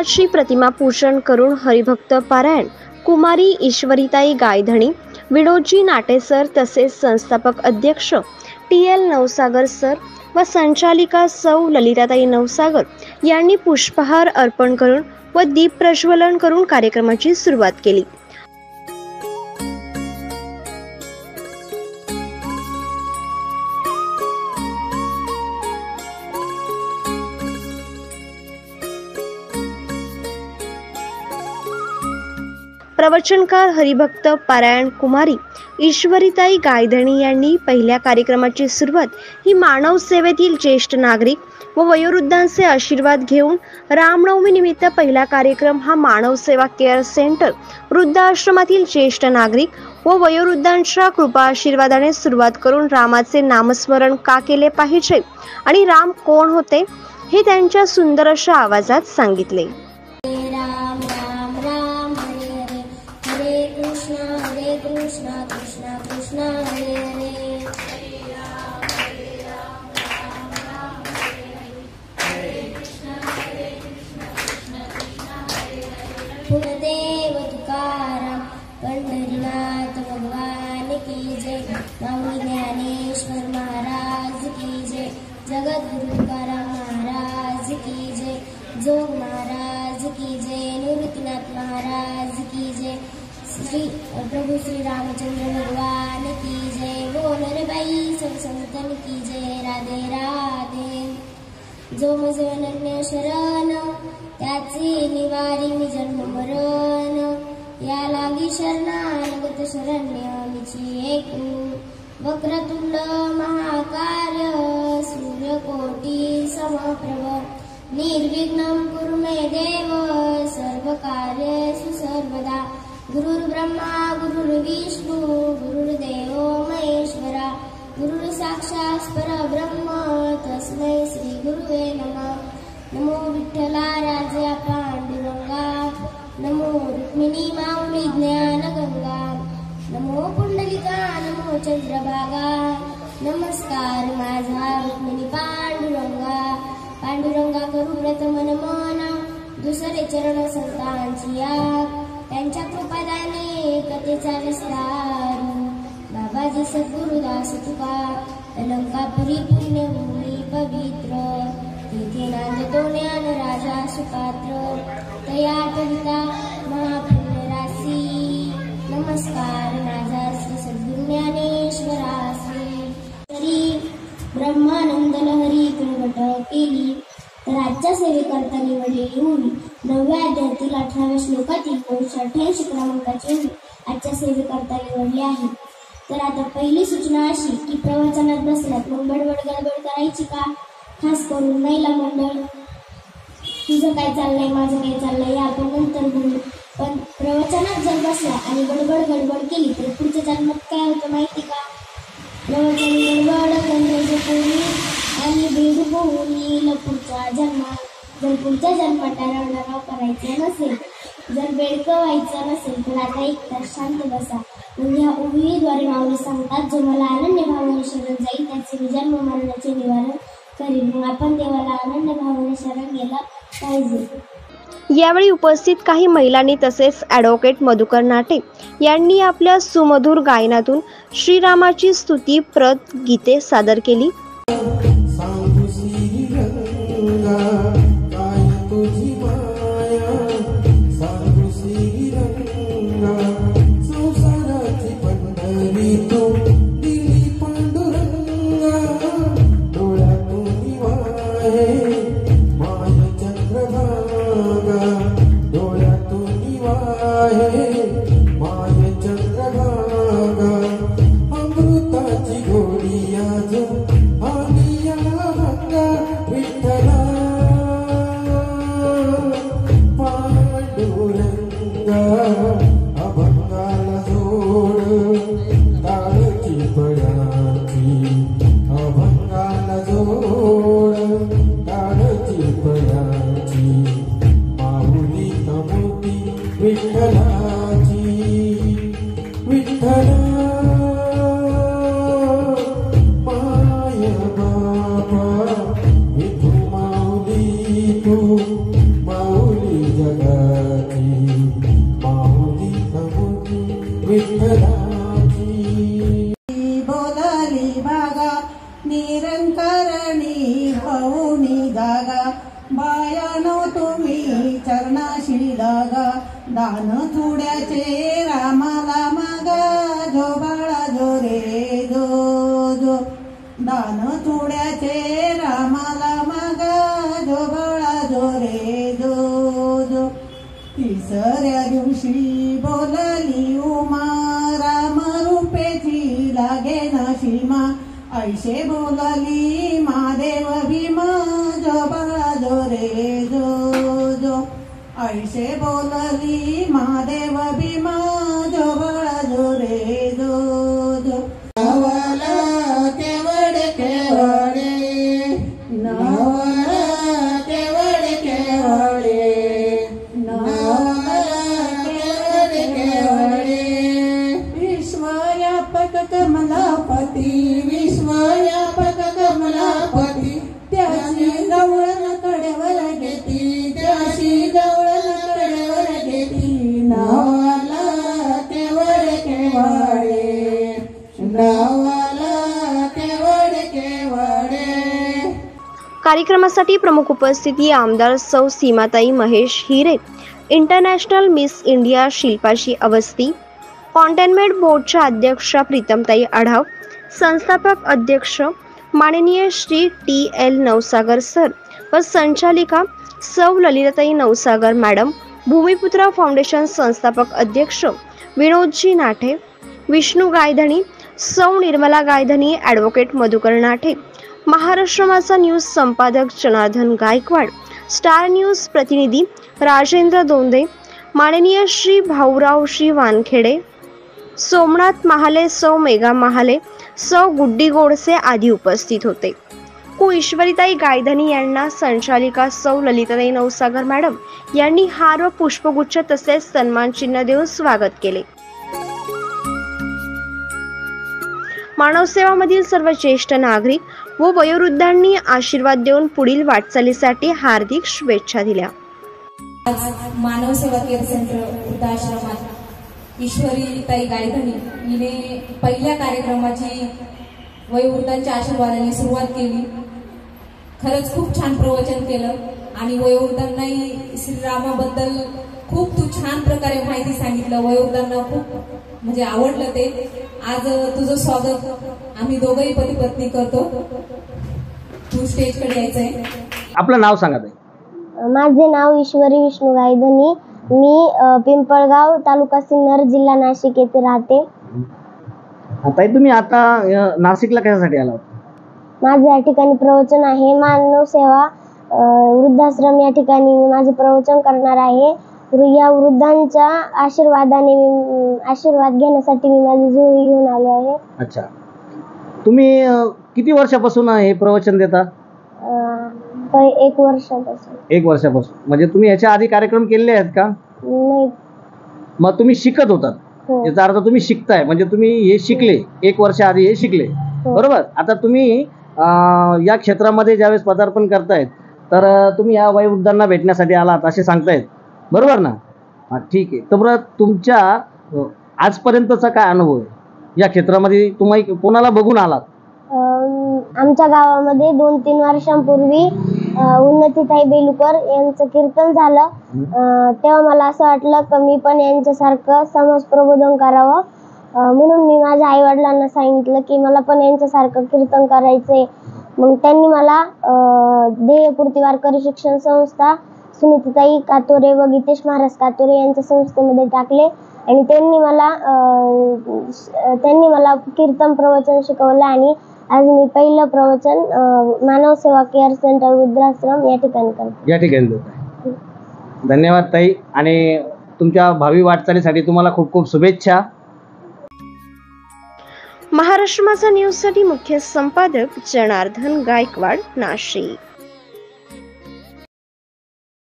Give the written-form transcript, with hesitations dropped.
श्रीरामाची प्रतिमा पूजन करून हरिभक्त पारायण कुमारी ईश्वरीताई गायधणी, विनोदजी नाटे सर तसेच संस्थापक अध्यक्ष TL नवसागर सर व संचालिका सौ ललिताताई नवसागर यांनी पुष्पहार अर्पण करून व दीप प्रज्वलन करून कार्यक्रमाची सुरुवात केली। प्रवचनकार हरिभक्त पारायण कुमारी ईश्वरीताई गायधणी यांनी पहिल्या कार्यक्रमाची सुरुवात ही मानव सेवेतील ज्येष्ठ नागरिक व वयोवृद्धांचे आशीर्वाद घेऊन रामनवमी निमित्त पहिला कार्यक्रम हा मानव सेवा केअर सेंटर वृद्धाश्रमातील ज्येष्ठ नागरिक व वयोवृद्धांच्या कृपा आशीर्वादाने सुरुवात करून रामाचे नामस्मरण का केले पाहिजे आणि राम कोण होते हे त्यांच्या सुंदर अशा आवाजात सांगितले। कृष्ण कृष्ण कृष्ण हरे हरे, गुरुदेव तुकाराम पंढरीनाथ भगवान की जय, स्वामी ज्ञानेश्वर महाराज की जय, जगद्गुरु तुकाराम महाराज की जय, जोग महाराज की जय, निवृत्तीनाथ महाराज की जय, श्री प्रभु श्री रामचंद्र भगवान की जय, बोल रे बाई सब संतन की जय, राधे राधे। जो मज अनन्य शरण त्याचे निवारी मी जन्म मरण, या लागी शरणागत शरण्य मिची एकू, वक्रतुंड महाकाय सूर्यकोटी समप्रभ, निर्विघ्नं कुरु मे देव सर्वकार्येषु सर्वदा, गुरुर्ब्रह्मा गुरुर्विष्णु गुरुर्देवो महेश्वरा, गुरुर् साक्षात् परब्रह्म तस्मै श्री गुरुवे नमः। नमो विठ्ठला राजा पांडुरंगा, नमो रुक्मिणी माऊली ज्ञानगंगा, नमो पुंडलिका नमो चंद्रभागा, नमस्कार माझा रुक्मिणी पांडुरंगा, पांडुरंगा करू प्रथम नमन, दुसरे चरण संतांची आग, त्यांच्या कृपादाने कथेचा विस्तार, बाबाजी सद्गुरुदास तुका, अलंकापुरी पुण्यभूमी पवित्र, तेथे नांदतो ज्ञान राजा सुपात्र, तया कविता महापुण्य राशी, नमस्कार माझा श्री सद्गुरु ज्ञानेश्वरासी। श्री ब्रह्मानंद लहरी प्रगट केली, तर आजच्या सेवेकरता निवडलेली मुली 9व्या अध्यायातील 18व्या श्लोकातील 288 क्रमांकाची मुली आजच्या सेवेकरता निवडली आहे। तर आता पहिली सूचना अशी की प्रवचनात बसल्यात मग बडबड गडबड करायची का, खास करून महिला मंडळ, तुझं काय चाललंय माझं काय चाललंय या आपण नंतर बोलू, पण प्रवचनात जर बसला आणि बडबड गडबड केली तर पुढच्या जन्मात काय होतं माहिती का, प्रवचन गडबड गंधर्वपुरी आणि बीड होऊन पुढच्या जन्मात, जर पुढच्या जन्मात टाळाटाळ करायचे नसेल, जर बेडकं व्हायचं नसेल तर आता एक तास शांत बसा। मग ह्या उभीद्वारे माऊली सांगतात, जो मला अनन्य भावाने शरण जाईल त्याचे मी जन्म मरणाचे निवारण करीन। मग आपण देवाला अनन्य भावाने शरण गेला पाहिजे। यावेळी उपस्थित काही महिलांनी तसेच ॲडव्होकेट मधुकर नाटे यांनी आपल्या सुमधुर गायनातून श्रीरामाची स्तुती प्रत गीते सादर केली। माऊली दान थोड्याचे रामाला मागा जो बाळा जो रे जो जो दान थोड्याचे रामाला मागा जो बाळा जो रे जो जो तिसऱ्या दिवशी बोलली उमा राम रूपेची लागे ना सीमा ऐशे बोलली महादेव भीमा जो बाळा जो रे जो जो ऐशे बोलली महादेव भीमा जो बाळा जो रे जो जो नवला केवडे केवडे नवला केवडे केवडे नवला केवडे केवडे विश्वव्यापक कमलापती विश्वव्यापक कमलापती त्याची गवळण कडेवर घेती त्याची गवळण कडेवर घेती नावाला केवडे केवडे नावाला केवडे केवडे. कार्यक्रमासाठी प्रमुख उपस्थिती आमदार सौ सीमाताई Mahesh Hiray, international miss India शिल्पाशी अवस्थी, कॉन्टेनमेंट बोर्डच्या अध्यक्षा प्रीतमताई आढाव, संस्थापक अध्यक्ष माननीय श्री TL नवसागर सर व संचालिका सौ ललिताताई नवसागर मॅडम, भूमिपुत्रा फाउंडेशन संस्थापक अध्यक्ष विनोदजी नाठे, विष्णू गायधणी, सौ निर्मला गायधणी, ॲडव्होकेट मधुकर नाठे, महाराष्ट्र माझा न्यूज संपादक जनार्दन गायकवाड, स्टार न्यूज प्रतिनिधी राजेंद्र दोंदे, माननीय श्री भाऊराव श्री वानखेडे, सोमनाथ महाले, सौ मेघा महाले, सौ गुड्डी गोडसे आदी उपस्थित होते. कु ईश्वरीताई गायधनी यांना संचालिका सौ ललिताताई नवसागर मॅडम यांनी हार व पुष्पगुच्छ तसेच सन्मान चिन्ह देऊन स्वागत केले. मानव सेवामधील सर्व ज्येष्ठ नागरिक व वयोवृद्धांनी आशीर्वाद देऊन पुढील वाटचालीसाठी हार्दिक शुभेच्छा दिल्या. आज मानव सेवा केअर सेंटर वृद्धाश्रमात ईश्वरीताई गायधनी हिने पहिल्या कार्यक्रमाची वयोवृद्धांच्या आशीर्वादाने सुरुवात केली. खरंच खूप छान प्रवचन केलं आणि वयोवृद्धांनाही श्रीरामाबद्दल खूप तू छान प्रकारे माहिती सांगितलं. वयोवृद्धांना खूप म्हणजे आवडलं ते. आज तुझं स्वागत आम्ही दोघंही पती पत्नी करतो. तू स्टेजकडे यायचंय. आपलं नाव सांगा ताई. माझे नाव ईश्वरी विष्णू गायधनी. मी पिंपळगाव, तालुका सिन्नर, जिल्हा नाशिक येथे राहते. ताई तुम्ही आता नाशिकला कशासाठी आलात? माझे या ठिकाणी प्रवचन आहे. मानव सेवा वृद्धाश्रम या ठिकाणी मी माझे प्रवचन करणार आहे. या वृद्धांच्या आशीर्वादाने आशीर्वाद घेण्यासाठी मी माझी जुळी घेऊन आले आहे. अच्छा, तुम्ही किती वर्षापासून हे प्रवचन देता? 1 वर्षापासून. 1 वर्षापासून. म्हणजे तुम्ही याच्या आधी कार्यक्रम केलेले आहेत का? नाही. मग तुम्ही शिकत होतात? हो. याचा अर्थ तुम्ही शिकताय, म्हणजे तुम्ही हे शिकले 1 वर्ष आधी हे शिकले. हो. बरोबर. आता तुम्ही या क्षेत्रामध्ये ज्यावेळेस पदार्पण करतायत तर तुम्ही या वयोवृद्धांना भेटण्यासाठी आलात असे सांगतायत, बरोबर ना? ठीक आहे. तर तुमच्या आजपर्यंतचा काय अनुभव आहे या क्षेत्रामध्ये? तुम्ही कोणाला बघून आलात? आमच्या गावामध्ये 2-3 वर्षांपूर्वी उन्नतीताई बेलुकर यांचं कीर्तन झालं. तेव्हा मला असं वाटलं की मी पण यांच्यासारखं समाज प्रबोधन करावं. म्हणून मी माझ्या आई वडिलांना सांगितलं की मला पण यांच्यासारखं कीर्तन करायचंय. मग त्यांनी मला ध्येयपूर्ती वारकरी शिक्षण संस्था सुनीताताई कातोरे व गीतेश महाराज कातोरे यांच्या संस्थेमध्ये टाकले आणि त्यांनी मला कीर्तन प्रवचन शिकवलं आणि आज मी पहिलं प्रवचन मानव सेवा केअर सेंटर वृद्धाश्रम या ठिकाणी करतो. या ठिकाणी. धन्यवाद ताई, आणि तुमच्या भावी वाटचालीसाठी तुम्हाला खूप खूप शुभेच्छा. महाराष्ट्र माझा न्यूजसाठी मुख्य संपादक जनार्दन गायकवाड, नाशिक.